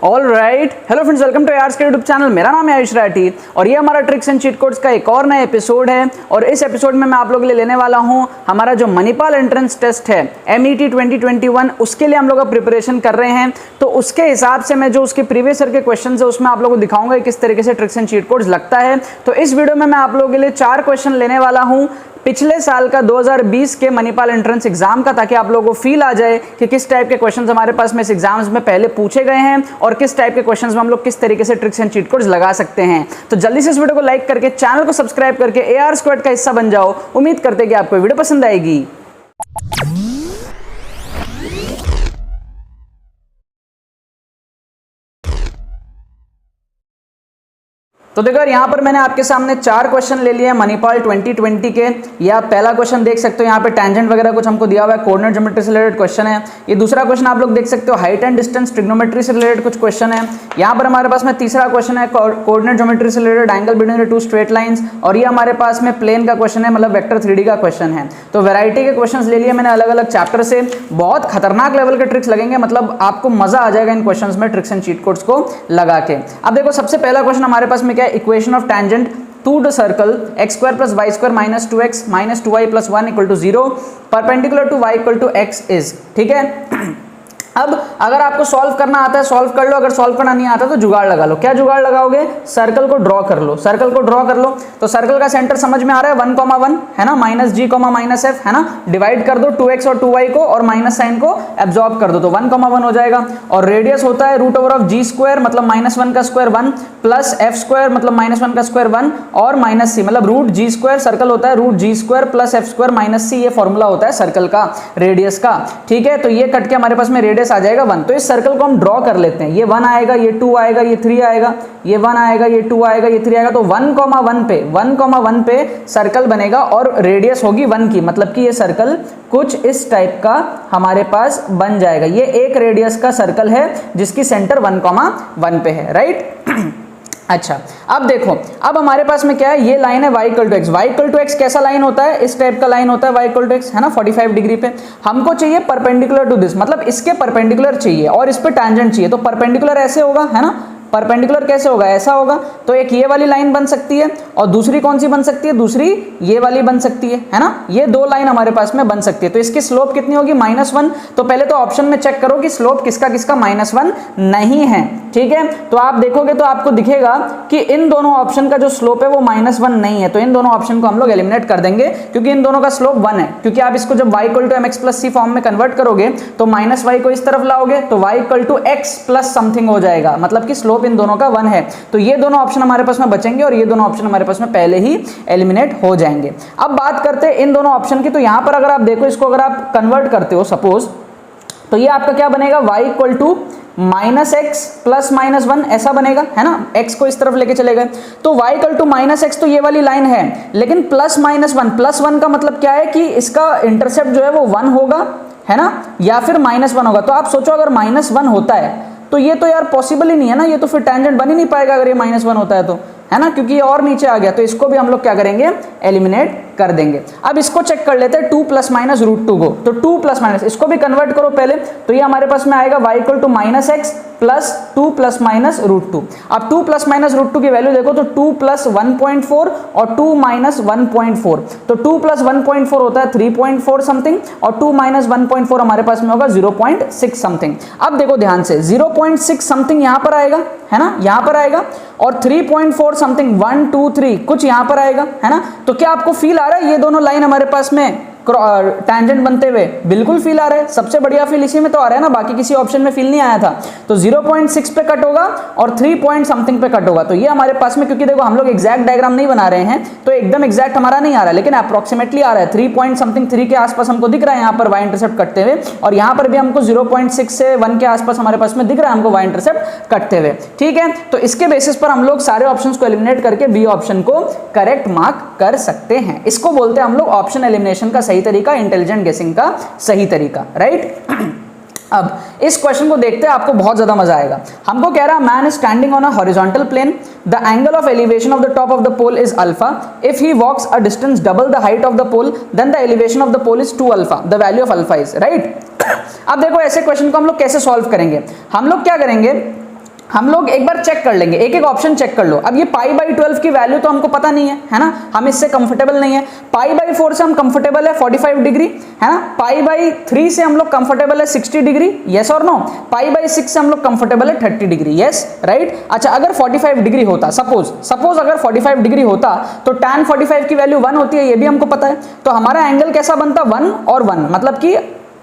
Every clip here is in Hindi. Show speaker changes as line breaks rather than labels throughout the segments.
All right, hello friends, welcome to यार्स के यूट्यूब चैनल। मेरा नाम है आयुष राठी और ये हमारा ट्रिक्स एंड चीट कोड्स का एक और नया एपिसोड है। और इस एपिसोड में मैं आप लोगों के लिए लेने वाला हूं हमारा जो मणिपाल एंट्रेंस टेस्ट है MET 2021, उसके लिए हम लोग प्रिपरेशन कर रहे हैं। तो उसके हिसाब से मैं जो उसके प्रीवियस ईयर के क्वेश्चन है उसमें आप लोगों को दिखाऊंगा किस तरीके से ट्रिक्स एंड चीट कोड्स लगता है। तो इस वीडियो में मैं आप लोगों के लिए 4 क्वेश्चन लेने वाला हूँ पिछले साल का 2020 के मणिपाल एंट्रेंस एग्जाम का, ताकि आप लोगों को फील आ जाए कि किस टाइप के क्वेश्चंस हमारे पास में इस एग्जाम्स में पहले पूछे गए हैं और किस टाइप के क्वेश्चंस में हम लोग किस तरीके से ट्रिक्स एंड चीट कोड्स लगा सकते हैं। तो जल्दी से इस वीडियो को लाइक करके चैनल को सब्सक्राइब करके AR स्क्वाड का हिस्सा बन जाओ। उम्मीद करते हैं कि आपको वीडियो पसंद आएगी। तो देखो यार, यहाँ पर मैंने आपके सामने 4 क्वेश्चन ले लिए हैं मणिपाल 2020 के। ये आप पहला क्वेश्चन देख सकते हो, यहाँ पे टेंजेंट वगैरह कुछ हमको दिया हुआ है, कोऑर्डिनेट ज्योमेट्री से रिलेटेड क्वेश्चन है। ये दूसरा क्वेश्चन आप लोग देख सकते हो, हाइट एंड डिस्टेंस ट्रिग्नोमेट्री से रिलेटेड कुछ क्वेश्चन है। यहाँ पर हमारे पास में तीसरा क्वेश्चन है कोऑर्डिनेट ज्योमेट्री से related, angle between the 2 straight lines. और ये हमारे पास में प्लेन का क्वेश्चन है, मतलब वेक्टर 3D का क्वेश्चन है। तो वैरायटी के क्वेश्चन ले लिए मैंने अलग अलग चैप्टर से। बहुत खतरनाक लेवल के ट्रिक्स लगेंगे, मतलब आपको मजा आ जाएगा इन क्वेश्चन में ट्रिक्स एंड चीट कोड्स को लगा के। अब देखो, सबसे पहला क्वेश्चन हमारे पास में क्या है, equation of tangent to the circle x square plus y square minus 2x minus 2y plus 1 equal to 0 perpendicular to y equal to x is। ठीक है। अब अगर आपको सॉल्व करना आता है सॉल्व कर लो, अगर सॉल्व करना नहीं आता तो जुगाड़ लगा लो। क्या जुगाड़ लगाओगे? सर्कल को ड्रॉ कर लो, सर्कल को ड्रॉ कर लो। तो सर्कल का सेंटर समझ में आ रहा है 1,1 है ना, -g,-f है ना। डिवाइड कर दो 2x और 2y को और माइनस साइन को एब्जॉर्ब कर दो तो 1,1 हो जाएगा। और रेडियस होता है √g² मतलब -1 का स्क्वायर 1 प्लस f² मतलब -1 का स्क्वायर 1 और माइनस c मतलब √g²। सर्कल होता है √g² plus f² minus c। ये फॉर्मूला होता है सर्कल का, रेडियस का। ठीक है, तो ये कट के हमारे पास में रेडियस आ जाएगा 1। तो इस सर्कल को हम ड्रॉ कर लेते हैं। ये 1 आएगा, ये 2 आएगा, ये 3 आएगा, ये 1 आएगा, ये 2 आएगा, ये 3 आएगा। तो 1,1 पे सर्कल बनेगा और रेडियस होगी 1 की, मतलब कि ये सर्कल कुछ इस टाइप का हमारे पास बन जाएगा। ये एक रेडियस का सर्कल है जिसकी सेंटर 1,1 पे है, राइट। अच्छा, अब देखो, अब हमारे पास में क्या है, ये लाइन है y = x। y = x कैसा लाइन होता है? इस टाइप का लाइन होता है y = x, है ना, 45 डिग्री पे। हमको चाहिए परपेंडिकुलर टू दिस, मतलब इसके परपेंडिकुलर चाहिए और इस पे टैंजेंट चाहिए। तो परपेंडिकुलर ऐसे होगा, है ना। परपेंडिकुलर कैसे होगा? ऐसा होगा। तो एक ये वाली लाइन बन सकती है और दूसरी कौन सी बन सकती है? दूसरी ये वाली बन सकती है ना। ये 2 लाइन हमारे पास में बन सकती है। तो इसकी स्लोप कितनी होगी? -1। तो पहले तो ऑप्शन में चेक करो कि स्लोप किसका किसका -1 नहीं है। ठीक है, तो आप देखोगे तो आपको दिखेगा कि इन दोनों ऑप्शन का जो स्लोप है वो -1 नहीं है। तो इन दोनों ऑप्शन को हम लोग एलिमिनेट कर देंगे क्योंकि इन दोनों का स्लोप 1 है। क्योंकि आप इसको जब y = mx + c फॉर्म में कन्वर्ट करोगे तो -y को इस तरफ लाओगे तो y = x + समथिंग हो जाएगा, मतलब कि स्लोप इन दोनों का 1 है। तो ये दोनों ऑप्शन हमारे पास में बचेंगे और ये दोनों ऑप्शन हमारे पास में पहले ही एलिमिनेट हो जाएंगे। अब बात करते हैं इन दोनों ऑप्शन की। तो यहां पर अगर आप देखो, इसको अगर आप कन्वर्ट करते हो सपोज, तो ये आपका क्या बनेगा? y = -x + -1 ऐसा बनेगा, है ना। x को इस तरफ लेके चले गए तो y = -x, तो ये वाली लाइन है। लेकिन +1 का मतलब क्या है कि इसका इंटरसेप्ट जो है वो 1 होगा, है ना, या फिर -1 होगा। तो आप सोचो अगर -1 होता है तो ये तो यार पॉसिबल ही नहीं है ना, ये तो फिर टैंजेंट बन ही नहीं पाएगा अगर ये -1 होता है तो, है ना, क्योंकि ये और नीचे आ गया। तो इसको भी हम लोग क्या करेंगे? एलिमिनेट कर देंगे। अब इसको चेक कर लेते हैं 2 ± √2 को। तो 2 ± इसको भी कन्वर्ट करो पहले, तो ये हमारे पास में आएगा y = -x + 2 ± √2। अब 2 ± √2 की वैल्यू देखो तो 2 + 1.4 और 2 - 1.4। तो 2 + 1.4 होता है 3.4 समथिंग और 2 - 1.4 हमारे पास में होगा 0.6 समथिंग। अब देखो ध्यान से, 0.6 समथिंग यहां पर आएगा, है ना, यहां पर आएगा, और 3.4 समथिंग 1 2 3 कुछ यहां पर आएगा, है ना। तो क्या आपको फील आ रहा है ये दोनों लाइन हमारे पास में टैंजेंट बनते हुए? बिल्कुल फील आ रहा है। सबसे बढ़िया फील इसी में तो आ रहा है ना, बाकी किसी ऑप्शन में फील नहीं आया था। तो 0.6 पे कट होगा और 3 पॉइंट समथिंग पे कट होगा। तो ये हमारे पास में, क्योंकि देखो हम लोग एग्जैक्ट डायग्राम नहीं बना रहे हैं तो एकदम एग्जैक्ट हमारा नहीं आ रहा है, लेकिन अप्रोक्सीमेटली आ रहा है। 3 पॉइंट समथिंग 3 के आसपास हमको दिख रहा है यहाँ पर y इंटरसेप्ट कटते हुए, और यहाँ पर भी हमको 0.6 से 1 के आसपास हमारे पास में दिख रहा है हमको y इंटरसेप्ट कटते हुए। ठीक है, तो इसके बेसिस पर हम लोग सारे ऑप्शन को एलिमिनेट करके बी ऑप्शन को करेक्ट मार्क कर सकते हैं। इसको बोलते हैं हम लोग ऑप्शन एलिमिनेशन का सही तरीका, इंटेलिजेंट गेसिंग का सही तरीका, राइट। अब इस क्वेश्चन को देखते हैं, आपको बहुत ज्यादा मजा आएगा। हमको कह रहा है man is standing on a horizontal plane, the angle of elevation of the top of the pole is alpha, if he walks a distance double the height of the pole then the elevation of the pole is 2 alpha, the value of alpha is, right. अब देखो ऐसे क्वेश्चन को हम लोग कैसे सॉल्व करेंगे। हम लोग क्या करेंगे, हम लोग एक बार चेक कर लेंगे, एक एक ऑप्शन चेक कर लो। अब ये पाई बाई 12 की वैल्यू तो हमको पता नहीं है ना, हम इससे कंफर्टेबल नहीं है। पाई बाई 4 से हम कंफर्टेबल है 45 डिग्री, है ना। पाई बाई 3 से हम लोग कंफर्टेबल है 60 डिग्री, यस और नो। पाई बाई 6 से हम लोग कंफर्टेबल है 30 डिग्री, यस राइट। अच्छा, अगर 45 डिग्री होता, सपोज अगर 45 डिग्री होता तो tan 45 की वैल्यू 1 होती है, ये भी हमको पता है। तो हमारा एंगल कैसा बनता, 1 और 1, मतलब कि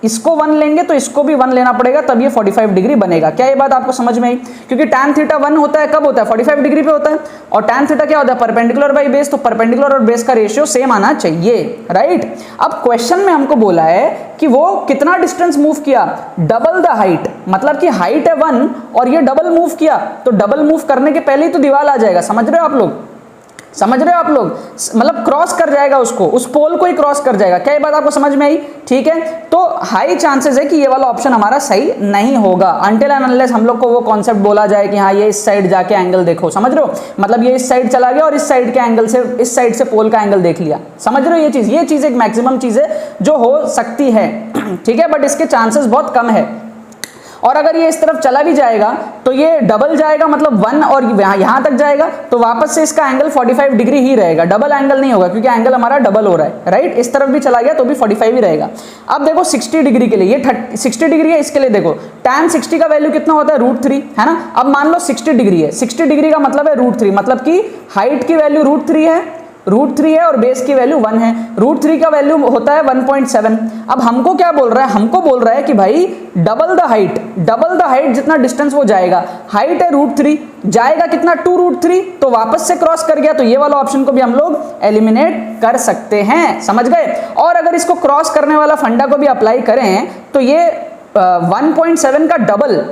इसको 1 लेंगे तो इसको भी 1 लेना पड़ेगा, तब ये 45 डिग्री बनेगा। क्या ये बात आपको समझ में आई? क्योंकि tan थीटा 1 होता है, कब होता है, 45 डिग्री पे होता है। और tan थीटा क्या होता है, परपेंडिकुलर बाई बेस, तो परपेंडिकुलर और बेस का रेशियो सेम आना चाहिए, राइट। अब क्वेश्चन में हमको बोला है कि वो कितना डिस्टेंस मूव किया, डबल द हाइट, मतलब कि हाइट है 1 और ये डबल मूव किया, तो डबल मूव करने के पहले ही तो दीवार आ जाएगा, समझ रहे हो आप लोग, समझ रहे हो आप लोग, मतलब क्रॉस कर जाएगा उसको, उस पोल को ही क्रॉस कर जाएगा। क्या ये बात आपको समझ में आई? ठीक है, तो हाई चांसेस है कि ये वाला ऑप्शन हमारा सही नहीं होगा, अनटिल एंड अनलेस हम लोग को वो कॉन्सेप्ट बोला जाए कि हाँ ये इस साइड जाके एंगल देखो, समझ रहे हो, मतलब ये इस साइड चला गया और इस साइड के एंगल से, इस साइड से पोल का एंगल देख लिया, समझ रहे हो। ये चीज एक मैक्सिमम चीज है जो हो सकती है, ठीक है, बट इसके चांसेस बहुत कम है। और अगर ये इस तरफ चला भी जाएगा तो ये डबल जाएगा, मतलब 1 और यहां तक जाएगा, तो वापस से इसका एंगल 45 डिग्री ही रहेगा, डबल एंगल नहीं होगा, क्योंकि एंगल हमारा डबल हो रहा है, राइट। इस तरफ भी चला गया तो भी 45 ही रहेगा। अब देखो 60 डिग्री के लिए, ये 60 डिग्री है, इसके लिए देखो tan 60 का वैल्यू कितना होता है, √3, है ना। अब मान लो 60 डिग्री है, 60 डिग्री का मतलब है √3, मतलब कि हाइट की वैल्यू √3 है, √3 है और बेस की वैल्यू 1 है। √3 का वैल्यू होता है 1.7। अब हमको क्या बोल रहा है, हमको बोल रहा है कि भाई डबल द हाइट जितना डिस्टेंस वो जाएगा, हाइट है √3, जाएगा कितना 2√3, तो वापस से क्रॉस कर गया, तो ये वाला ऑप्शन को भी हम लोग एलिमिनेट कर सकते हैं, समझ गए। और अगर इसको क्रॉस करने वाला फंडा को भी अप्लाई करें तो ये 1.7 का डबल,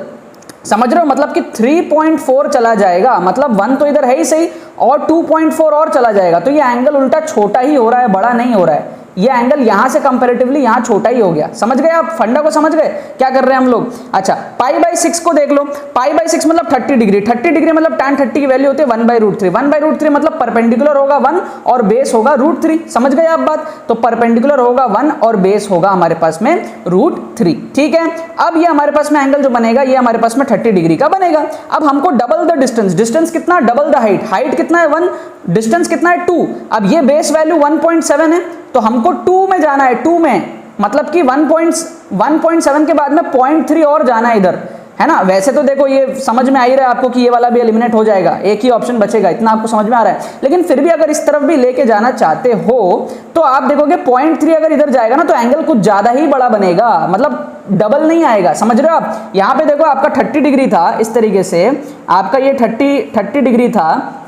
समझ रहे हो, मतलब कि 3.4 चला जाएगा, मतलब 1 तो इधर है ही सही और 2.4 और चला जाएगा, तो ये एंगल उल्टा छोटा ही हो रहा है, बड़ा नहीं हो रहा है। ये एंगल यहां से कंपैरेटिवली यहां छोटा ही हो गया, समझ गए आप, फंडा को समझ गए क्या कर रहे हैं हम लोग। अच्छा, पाई बाई 6 को देख लो, पाई बाई 6 मतलब 30 डिग्री, 30 डिग्री मतलब tan 30 की वैल्यू होती है 1/√3, 1/√3 मतलब परपेंडिकुलर होगा 1 और बेस होगा √3, समझ गए आप बात। तो परपेंडिकुलर होगा 1 और बेस होगा हमारे पास में √3, ठीक है। अब ये हमारे पास में एंगल जो बनेगा ये हमारे पास में 30 डिग्री का बनेगा। अब हमको डबल द डिस्टेंस कितना, डबल द हाइट कितना है 1, डिस्टेंस कितना है 2। अब ये बेस वैल्यू 1.7 है, तो हमको 2 में जाना है, 2 में मतलब कि 1.7 के बाद में 0.3 और जाना है इधर, है ना। वैसे तो देखो ये समझ में आ ही रहा है आपको कि ये वाला भी एलिमिनेट हो जाएगा, एक ही ऑप्शन बचेगा, इतना आपको समझ में आ रहा है। लेकिन फिर भी अगर इस तरफ भी लेके जाना चाहते हो तो आप देखोगे 0.3 अगर इधर जाएगा ना तो एंगल कुछ ज्यादा ही बड़ा बनेगा, मतलब डबल नहीं आएगा, समझ रहे हो आप। यहाँ पे देखो आपका 30 डिग्री था, इस तरीके से आपका ये 30 डिग्री था,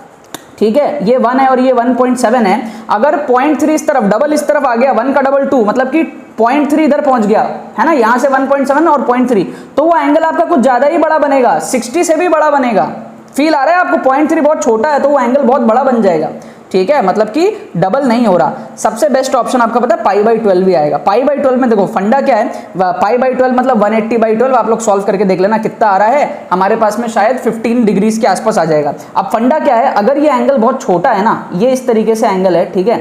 ठीक है, ये 1 है और ये 1.7 है। अगर 0.3 इस तरफ, डबल इस तरफ आ गया, 1 का डबल 2, मतलब कि 0.3 इधर पहुंच गया, है ना, यहां से 1.7 और 0.3, तो वो एंगल आपका कुछ ज्यादा ही बड़ा बनेगा, 60 से भी बड़ा बनेगा। फील आ रहा है आपको, 0.3 बहुत छोटा है तो वो एंगल बहुत बड़ा बन जाएगा, ठीक है, मतलब कि डबल नहीं हो रहा। सबसे बेस्ट ऑप्शन आपका पता है पाई बाई 12 भी आएगा। पाई बाई 12 में देखो फंडा क्या है, पाई बाई 12 मतलब 180/12, आप लोग सॉल्व करके देख लेना कितना आ रहा है, हमारे पास में शायद 15 डिग्रीज के आसपास आ जाएगा। अब फंडा क्या है, अगर ये एंगल बहुत छोटा है ना, ये इस तरीके से एंगल है, ठीक है,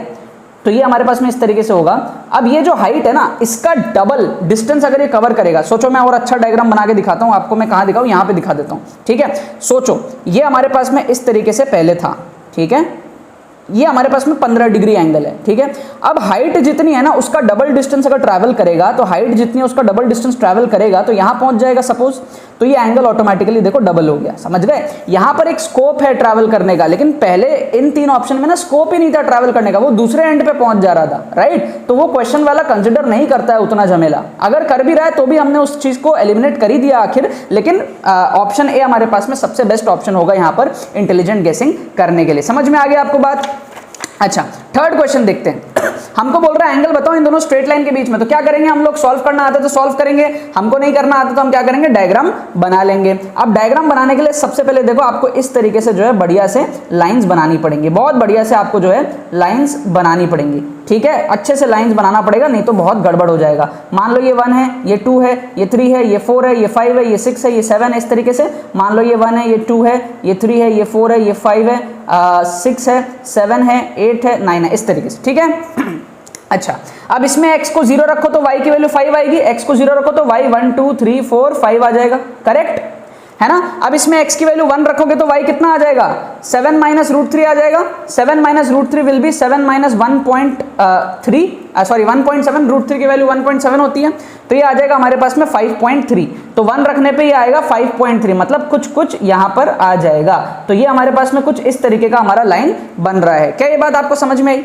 तो ये हमारे पास में इस तरीके से होगा। अब ये जो हाइट है ना, इसका डबल डिस्टेंस अगर ये कवर करेगा, सोचो मैं और अच्छा डायग्राम बना के दिखाता हूं आपको, मैं कहां दिखाऊं, यहां पे दिखा देता हूं, ठीक है। सोचो ये हमारे पास में इस तरीके से पहले था, ठीक है, ये हमारे पास में 15 डिग्री एंगल है, ठीक है। अब हाइट जितनी है ना उसका डबल डिस्टेंस अगर ट्रैवल करेगा, तो हाइट जितनी है उसका डबल डिस्टेंस ट्रैवल करेगा तो यहां पहुंच जाएगा सपोज, तो ये एंगल ऑटोमेटिकली देखो डबल हो गया, समझ गए। यहां पर एक स्कोप है ट्रैवल करने का, लेकिन पहले इन 3 ऑप्शन में ना स्कोप ही नहीं था ट्रैवल करने का, वो दूसरे एंड पे पहुंच जा रहा था, राइट। तो वो क्वेश्चन वाला कंसिडर नहीं करता है उतना झमेला, अगर कर भी रहा है तो भी हमने उस चीज को एलिमिनेट कर ही दिया आखिर। लेकिन ऑप्शन ए हमारे पास में सबसे बेस्ट ऑप्शन होगा यहां पर इंटेलिजेंट गेसिंग करने के लिए। समझ में आ गया आपको बात। अच्छा, थर्ड क्वेश्चन देखते हैं। हमको बोल रहा है एंगल बताओ इन दोनों स्ट्रेट लाइन के बीच में, तो क्या करेंगे हम लोग, सॉल्व करना आता है तो सॉल्व करेंगे, हमको नहीं करना आता तो हम क्या करेंगे, डायग्राम बना लेंगे। अब डायग्राम बनाने के लिए सबसे पहले देखो आपको इस तरीके से जो है बढ़िया से लाइंस बनानी पड़ेंगी, बहुत बढ़िया से आपको जो है लाइंस बनानी पड़ेंगी, ठीक है, अच्छे से लाइंस बनाना पड़ेगा, नहीं तो बहुत गड़बड़ हो जाएगा। मान लो ये 1 है, ये 2 है, ये 3 है, ये 4 है, ये 5 है, ये 6 है, ये 7 है, इस तरीके से मान लो ये 1 है, ये 2 है, ये 3 है, ये 4 है, ये 5 है, 6 है, 7 है, 8 है, 9 है, इस तरीके से, ठीक है। अच्छा, अब इसमें x को 0 रखो तो y की वैल्यू 5 आएगी, x को 0 रखो तो y 1 2 3 4 5 आ जाएगा, करेक्ट है ना। अब इसमें x की वैल्यू 1 रखोगे तो y कितना आ जाएगा, 7 माइनस रूट 3 आ जाएगा। 7 minus root 3 will be 7 minus 1.3 sorry 1.7, root 3 की वैल्यू 1.7 होती है, तो ये आ जाएगा हमारे पास में 5.3। तो 1 रखने पे ये आएगा 5.3, मतलब कुछ कुछ यहाँ पर आ जाएगा। तो ये हमारे पास में कुछ इस तरीके का हमारा लाइन बन रहा है। क्या ये बात आपको समझ में आई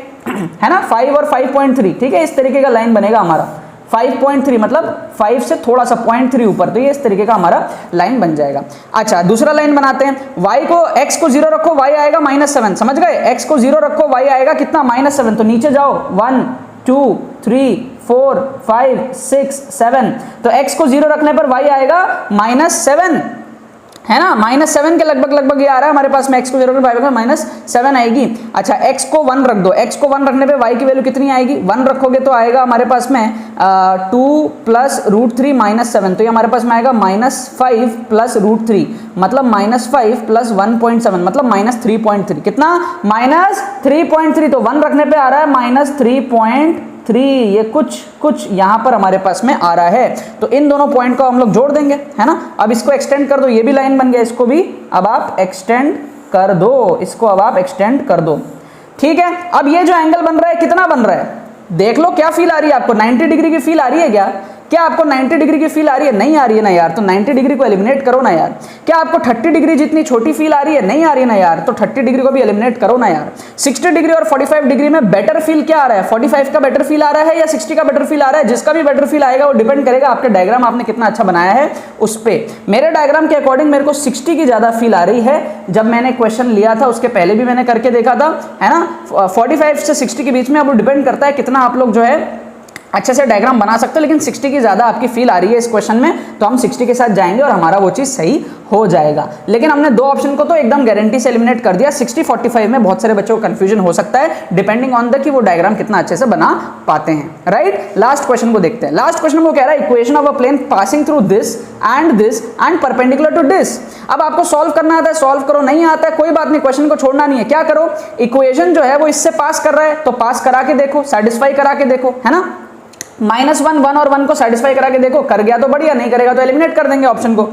है ना, 5 और 5.3, ठीक है, इस तरीके का लाइन बनेगा हमारा। 5.3 मतलब 5 से थोड़ा सा 0.3 ऊपर, तो ये इस तरीके का हमारा लाइन बन जाएगा। अच्छा दूसरा लाइन बनाते हैं, y को x को 0 रखो, y आएगा -7, समझ गए, x को 0 रखो, y आएगा कितना, -7। तो नीचे जाओ, 1 2 3 4 5 6 7, तो x को 0 रखने पर y आएगा -7, है ना, -7 के लगभग ये आ रहा है हमारे पास में। x को 0 पर -7 आएगी। अच्छा x को 1 रख दो, x को 1 रखने पे y की वैल्यू कितनी आएगी, 1 रखोगे तो आएगा हमारे पास में 2 प्लस रूट 3 -7, तो ये हमारे पास में आएगा -5 प्लस रूट 3, मतलब -5 प्लस 1.7 मतलब -3.3, कितना, -3.3। तो 1 रखने पे आ रहा है -3.3, ये कुछ यहां पर हमारे पास में आ रहा है। तो इन दोनों पॉइंट को हम लोग जोड़ देंगे, है ना। अब इसको एक्सटेंड कर दो, ये भी लाइन बन गया, इसको भी अब आप एक्सटेंड कर दो, इसको अब आप एक्सटेंड कर दो, ठीक है। अब ये जो एंगल बन रहा है कितना बन रहा है, देख लो क्या फील आ रही है आपको, 90 डिग्री की फील आ रही है क्या आपको 90 डिग्री की फील आ रही है, नहीं आ रही है ना यार, तो 90 डिग्री को एलिमिनेट करो ना यार। क्या आपको 30 डिग्री जितनी छोटी फील आ रही है, नहीं आ रही है ना यार, तो 30 डिग्री को भी एलिमिनेट करो ना यार। 60 डिग्री और 45 डिग्री में बेटर फील क्या आ रहा है, 45 का बेटर फील आ रहा है या 60 का बेटर फील आ रहा है, जिसका भी बेटर फील आएगा वो डिपेंड करेगा आपके डायग्राम आपने कितना अच्छा बनाया है उस पे। मेरे डायग्राम के अकॉर्डिंग मेरे को 60 की ज्यादा फील आ रही है, जब मैंने क्वेश्चन लिया था उसके पहले भी मैंने करके देखा था, है ना। 45 से 60 के बीच में, अब वो डिपेंड करता है कितना आप लोग जो है अच्छे से डायग्राम बना सकते हो, लेकिन 60 की ज्यादा आपकी फील आ रही है इस क्वेश्चन में, तो हम 60 के साथ जाएंगे और हमारा वो चीज सही हो जाएगा। लेकिन हमने दो ऑप्शन को तो एकदम गारंटी से एलिमिनेट कर दिया। 60-45 में बहुत सारे बच्चों को कंफ्यूजन हो सकता है, डिपेंडिंग ऑन द कि वो डायग्राम कितना अच्छे से बना पाते हैं, राइट। लास्ट क्वेश्चन को देखते हैं। लास्ट क्वेश्चन को कह रहा है equation of a plane passing through this and perpendicular to this. अब आपको सॉल्व करना आता है, सॉल्व करो, नहीं आता है कोई बात नहीं, क्वेश्चन को छोड़ना नहीं है। क्या करो, इक्वेशन जो है वो इससे पास कर रहा है तो पास करा के देखो, सेटिस्फाई करा के देखो, है ना। -1 1 और 1 को सेटिस्फाई करा के देखो, कर गया तो बढ़िया, नहीं करेगा तो एलिमिनेट कर देंगे ऑप्शन को।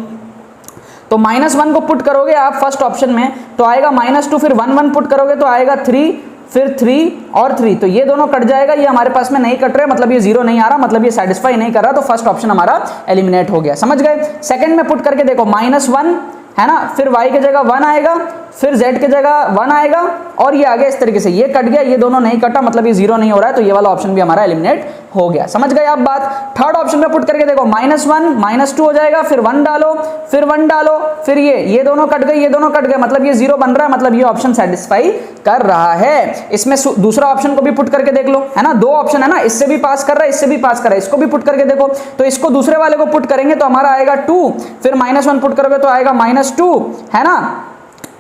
तो -1 को पुट करोगे आप फर्स्ट ऑप्शन में तो आएगा -2, फिर 1 1 पुट करोगे तो आएगा 3, फिर 3 और 3, तो ये दोनों कट जाएगा, ये हमारे पास में नहीं कट रहे, मतलब ये 0 नहीं आ रहा, मतलब ये सेटिस्फाई नहीं कर रहा, तो फर्स्ट ऑप्शन हमारा एलिमिनेट हो गया, समझ गए। सेकंड में पुट करके देखो, -1 है ना, फिर y के जगह 1 आएगा, फिर z के जगह 1 आएगा, और ये आगे इस तरीके से, ये कट गया, ये दोनों नहीं कटा, मतलब ये 0 नहीं हो रहा है, तो ये वाला ऑप्शन भी हमारा एलिमिनेट हो गया, समझ गए आप बात। थर्ड ऑप्शन में पुट करके देखो, -1 -2 हो जाएगा, फिर 1 डालो, फिर 1 डालो, फिर ये दोनों कट गए, ये दोनों कट गए, मतलब ये 0 बन रहा है, मतलब ये ऑप्शन सेटिस्फाई कर रहा है। इसमें दूसरा ऑप्शन को भी पुट करके देख लो, है ना, दो ऑप्शन है ना, इससे भी पास कर रहा है, इससे भी पास कर रहा है, इसको भी पुट करके देखो, तो इसको दूसरे वाले को पुट करेंगे तो हमारा आएगा 2, फिर -1 पुट करोगे तो आएगा -2, है ना।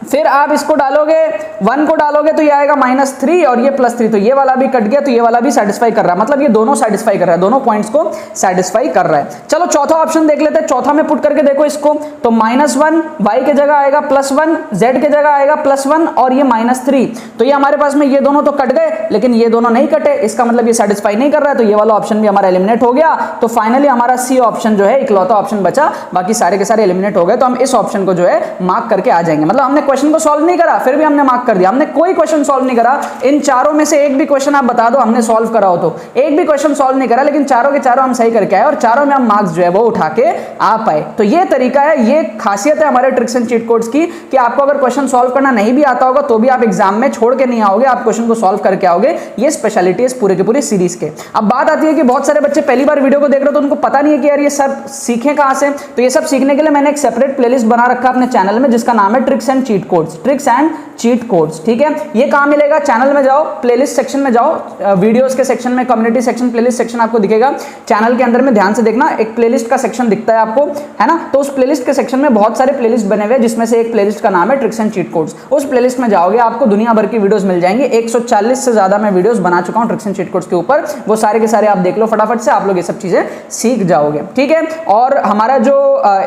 फिर आप इसको डालोगे, 1 को डालोगे तो ये आएगा -3 और ये +3, तो ये वाला भी कट गया, तो ये वाला भी सेटिस्फाई कर रहा है, मतलब ये दोनों सेटिस्फाई कर रहा है, दोनों पॉइंट्स को सेटिस्फाई कर रहा है। चलो चौथा ऑप्शन देख लेते हैं, चौथा में पुट करके देखो इसको, तो -1 y के जगह आएगा +1, z के जगह आएगा +1 और ये -3, तो ये हमारे पास में ये दोनों तो कट गए, लेकिन ये दोनों नहीं कटे, इसका मतलब ये सेटिस्फाई नहीं कर रहा है, तो ये वाला ऑप्शन भी हमारा एलिमिनेट हो गया। तो फाइनली हमारा सी ऑप्शन जो है इकलौता ऑप्शन बचा, बाकी सारे के सारे एलिमिनेट हो गए, तो हम इस ऑप्शन को जो है मार्क करके आ जाएंगे। मतलब हमने क्वेश्चन को सॉल्व नहीं करा, फिर भी हमने मार्क कर दिया, हमने कोई क्वेश्चन सॉल्व नहीं करा। इन चारों में से एक भी क्वेश्चन आप बता दो हमने सॉल्व करा हो, तो एक भी क्वेश्चन सॉल्व नहीं करा, लेकिन चारों के चारों हम सही करके आए और चारों में हम मार्क्स जो है वो उठा के आ पाए। तो ये तरीका है, ये खासियत है हमारे ट्रिक्स एंड चीट कोड्स की, कि आपको अगर क्वेश्चन सॉल्व करना नहीं भी आता होगा तो भी आप एग्जाम में छोड़ के नहीं आओगे, आप क्वेश्चन को सॉल्व करके आओगे। ये स्पेशलिटी है पूरे के पूरे सीरीज के। अब बात आती है कि बहुत सारे बच्चे पहली बार वीडियो को देख रहे हो तो उनको पता नहीं है कि यार ये सब सीखे कहां से, तो ये सब सीखने के लिए मैंने एक सेपरेट प्लेलिस्ट बना रखा अपने चैनल में, जिसका नाम है tricks and cheat codes, tricks and cheat codes, ठीक है। ये कहां मिलेगा, चैनल में जाओ, प्लेलिस्ट सेक्शन में जाओ, वीडियोस के सेक्शन में कम्युनिटी सेक्शन, प्लेलिस्ट सेक्शन आपको दिखेगा। चैनल के अंदर में ध्यान से देखना, एक प्लेलिस्ट का सेक्शन दिखता है आपको, है ना, तो उस प्लेलिस्ट के सेक्शन में बहुत सारे प्लेलिस्ट बने हुए हैं, जिसमें से एक प्लेलिस्ट का नाम है ट्रिक्स एंड चीट कोड्स। उस प्लेलिस्ट में जाओगे आपको दुनिया भर की वीडियोस मिल जाएंगे, 140 से ज्यादा मैं वीडियोस बना चुका हूं ट्रिक्स एंड चीट कोड्स के ऊपर, वो सारे के सारे आप देख लो फटाफट से, आप लोग ये सब चीजें सीख जाओगे, ठीक है। और हमारा जो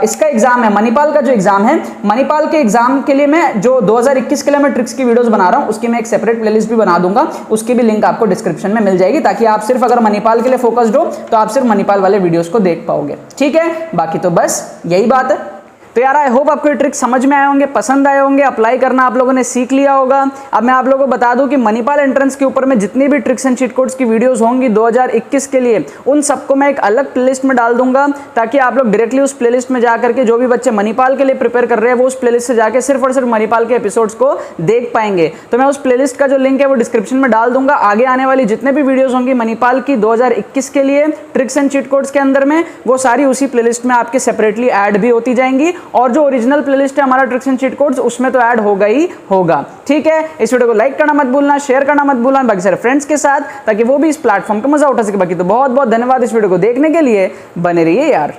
इसका एग्जाम है, मणिपाल का जो एग्जाम है, मणिपाल के एग्जाम के लिए मैं जो 2021 के लिए मैं ट्रिक्स की वीडियोस बना रहा हूं, उसकी मैं एक सेपरेट प्लेलिस्ट भी बना दूंगा, उसकी भी लिंक आपको डिस्क्रिप्शन में मिल जाएगी, ताकि आप सिर्फ अगर मणिपाल के लिए फोकस्ड हो तो आप सिर्फ मणिपाल वाले वीडियोस को देख पाओगे, ठीक है। बाकी तो बस यही बात है। तो यार आई होप आपको ये ट्रिक समझ में आए होंगे, पसंद आए होंगे, अप्लाई करना आप लोगों ने सीख लिया होगा। अब मैं आप लोगों को बता दूं कि मणिपाल एंट्रेंस के ऊपर में जितनी भी ट्रिक्स एंड चीट कोड्स की वीडियोस होंगी 2021 के लिए, उन सबको मैं एक अलग प्लेलिस्ट में डाल दूंगा, ताकि आप लोग डायरेक्टली उस प्लेलिस्ट में जाकर के जो भी बच्चे मणिपाल के लिए प्रिपेयर कर रहे हैं वो उस प्लेलिस्ट से जाके सिर्फ और सिर्फ मणिपाल के एपिसोड्स को देख पाएंगे। तो मैं उस प्लेलिस्ट का जो लिंक है वो डिस्क्रिप्शन में डाल दूंगा। आगे आने वाली जितने भी वीडियोस होंगी मणिपाल की 2021 के लिए ट्रिक्स एंड चीट कोड्स के अंदर में, वो सारी उसी प्लेलिस्ट में आपके सेपरेटली ऐड भी होती जाएंगी, और जो ओरिजिनल प्लेलिस्ट है हमारा ट्रिक्स एंड चीट कोड्स उसमें तो ऐड होगा ही होगा। ठीक है, इस वीडियो को लाइक करना मत भूलना, शेयर करना मत भूलना बाकी सारे फ्रेंड्स के साथ, ताकि वो भी इस प्लेटफॉर्म का मजा उठा सके। बाकी तो बहुत बहुत धन्यवाद इस वीडियो को देखने के लिए, बने रहिए यार।